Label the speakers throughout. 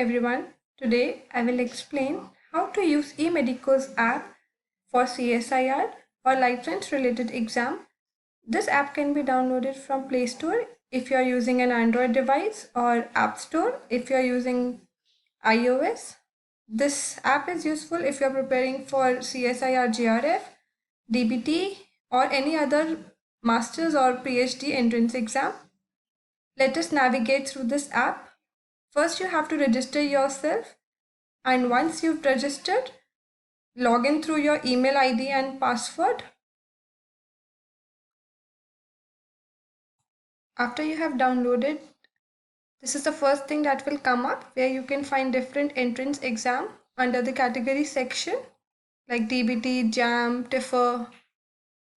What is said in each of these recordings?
Speaker 1: everyone. Today I will explain how to use eMedicoz app for CSIR or life science related exam. This app can be downloaded from Play Store if you are using an Android device or App Store if you are using iOS. This app is useful if you are preparing for CSIR GRF, DBT or any other master's or PhD entrance exam. Let us navigate through this app. First, you have to register yourself, and once you've registered, log in through your email ID and password. After you have downloaded, this is the first thing that will come up, where you can find different entrance exam under the category section like DBT, JAM, TIFR.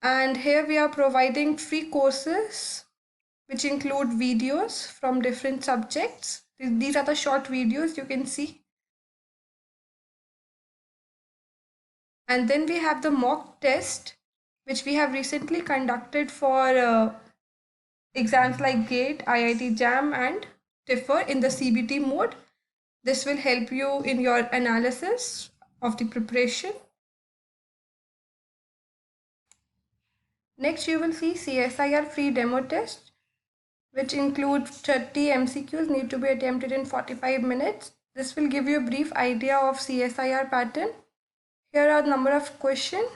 Speaker 1: And here we are providing free courses which include videos from different subjects. These are the short videos you can see. And then we have the mock test, which we have recently conducted for exams like GATE, IITJAM and TIFR in the CBT mode. This will help you in your analysis of the preparation. Next, you will see CSIR free demo test, which includes 30 MCQs need to be attempted in 45 minutes. This will give you a brief idea of CSIR pattern. Here are a number of questions.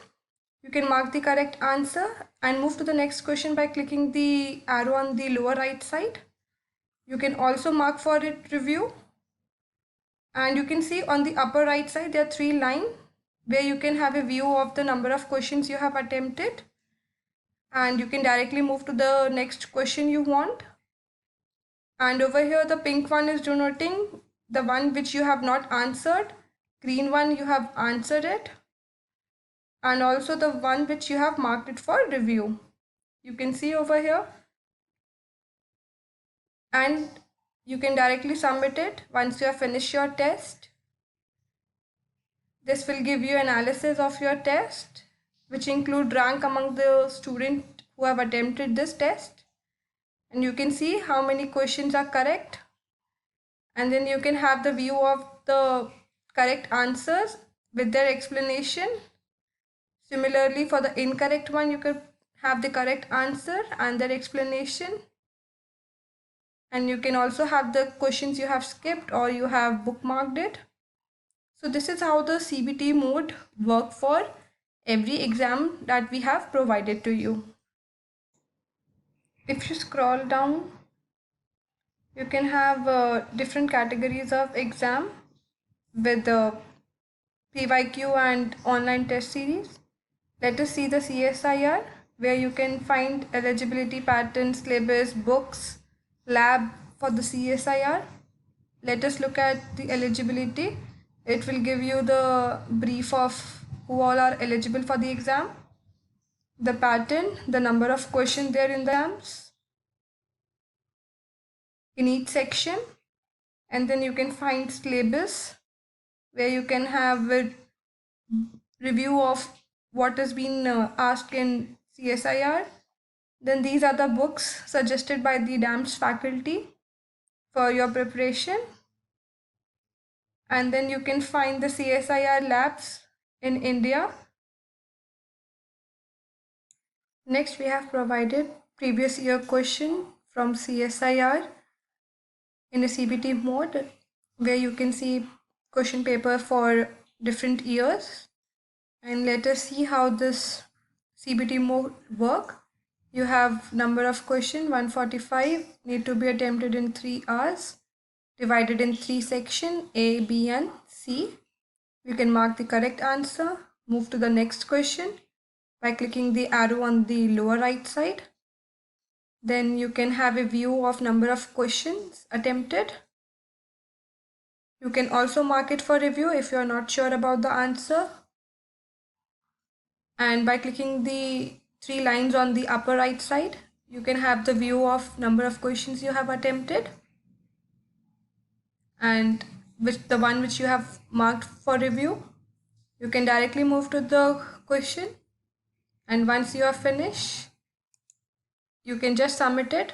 Speaker 1: You can mark the correct answer and move to the next question by clicking the arrow on the lower right side. You can also mark for it review. And you can see on the upper right side there are 3 lines where you can have a view of the number of questions you have attempted. And you can directly move to the next question you want. And over here the pink one is denoting the one which you have not answered. Green one you have answered it. And also the one which you have marked it for review. You can see over here. And you can directly submit it once you have finished your test. This will give you analysis of your test, which include rank among the students who have attempted this test. And you can see how many questions are correct. And then you can have the view of the correct answers with their explanation. Similarly, for the incorrect one, you could have the correct answer and their explanation. And you can also have the questions you have skipped or you have bookmarked it. So this is how the CBT mode works for every exam that we have provided to you. If you scroll down, you can have different categories of exam with the PYQ and online test series. Let us see the CSIR, where you can find eligibility patterns, syllabus, books, lab for the CSIR. Let us look at the eligibility. It will give you the brief of who all are eligible for the exam, the pattern, the number of questions there in the exams in each section, and then you can find syllabus, where you can have a review of what has been asked in CSIR. Then these are the books suggested by the DAMS faculty for your preparation. And then you can find the CSIR labs in India. Next, we have provided previous year question from CSIR in a CBT mode, where you can see question paper for different years. And let us see how this CBT mode work. You have number of question 145 need to be attempted in 3 hours, divided in 3 sections A, B and C. You can mark the correct answer, move to the next question by clicking the arrow on the lower right side. Then you can have a view of number of questions attempted. You can also mark it for review if you are not sure about the answer. And by clicking the 3 lines on the upper right side, you can have the view of number of questions you have attempted and with the one which you have marked for review. You can directly move to the question, and once you are finished, you can just submit it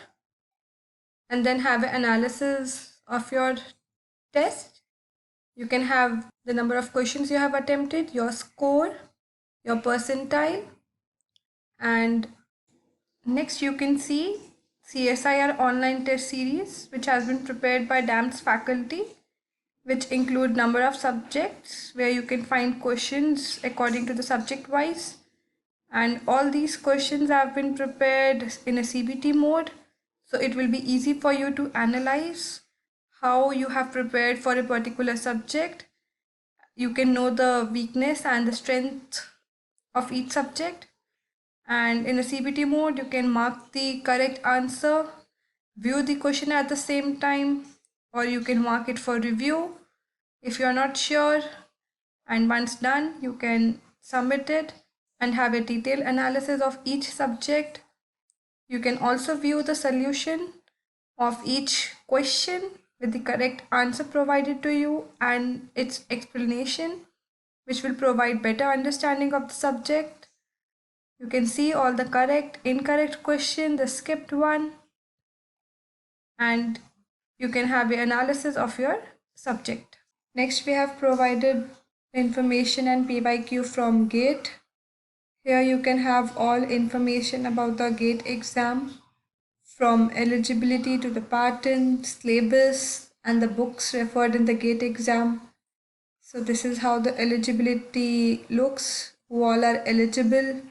Speaker 1: and then have an analysis of your test. You can have the number of questions you have attempted, your score, your percentile, and next you can see CSIR online test series, which has been prepared by DAM's faculty, which include number of subjects where you can find questions according to the subject wise, and all these questions have been prepared in a CBT mode, so it will be easy for you to analyze how you have prepared for a particular subject. You can know the weakness and the strength of each subject, and in a CBT mode you can mark the correct answer, view the question at the same time, or you can mark it for review if you're not sure, and once done you can submit it and have a detailed analysis of each subject. You can also view the solution of each question with the correct answer provided to you and its explanation, which will provide better understanding of the subject. You can see all the correct, incorrect question, the skipped one, and you can have an analysis of your subject. Next, we have provided information and PYQ from GATE. Here you can have all information about the GATE exam, from eligibility to the pattern, syllabus, and the books referred in the GATE exam. So this is how the eligibility looks, who all are eligible.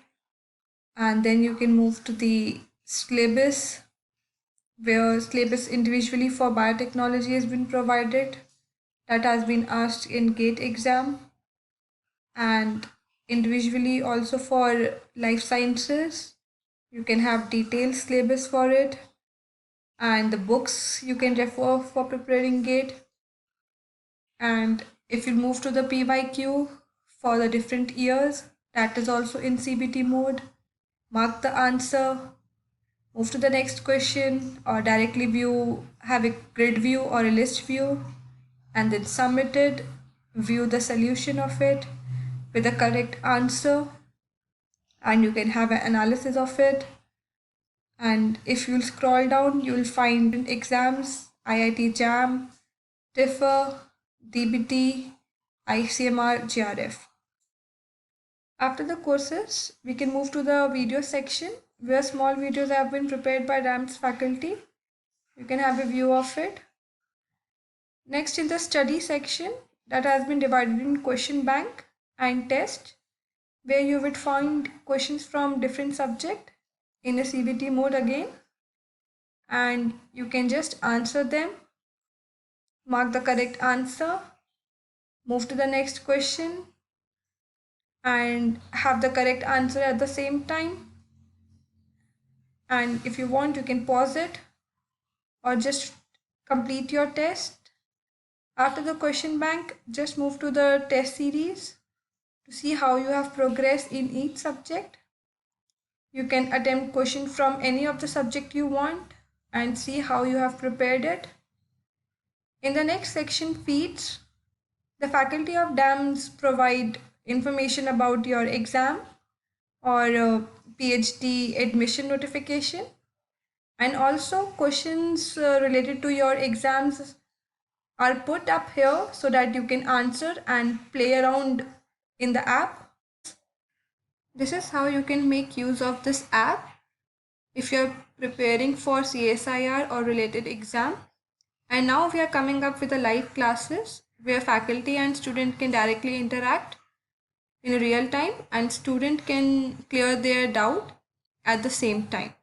Speaker 1: And then you can move to the syllabus, where syllabus individually for biotechnology has been provided, that has been asked in GATE exam, and individually also for life sciences. You can have detailed syllabus for it, and the books you can refer for preparing GATE. And if you move to the PYQ for the different years, that is also in CBT mode. Mark the answer, move to the next question, or directly view, have a grid view or a list view, and then submit it, view the solution of it with the correct answer, and you can have an analysis of it. And if you'll scroll down, you'll find exams, IITJAM, TIFR, DBT, ICMR, GRF. After the courses, we can move to the video section, where small videos have been prepared by DAM's faculty. You can have a view of it. Next, in the study section, that has been divided in question bank and test, where you would find questions from different subject in a CBT mode again, and you can just answer them, mark the correct answer, move to the next question, and have the correct answer at the same time. And if you want, you can pause it or just complete your test. After the question bank, just move to the test series to see how you have progressed in each subject. You can attempt question from any of the subject you want and see how you have prepared it. In the next section, feeds, the faculty of DAMS provide information about your exam or PhD admission notification, and also questions related to your exams are put up here so that you can answer and play around in the app. This is how you can make use of this app if you're preparing for CSIR or related exam. And now we are coming up with the live classes where faculty and student can directly interact in real time, and student can clear their doubt at the same time.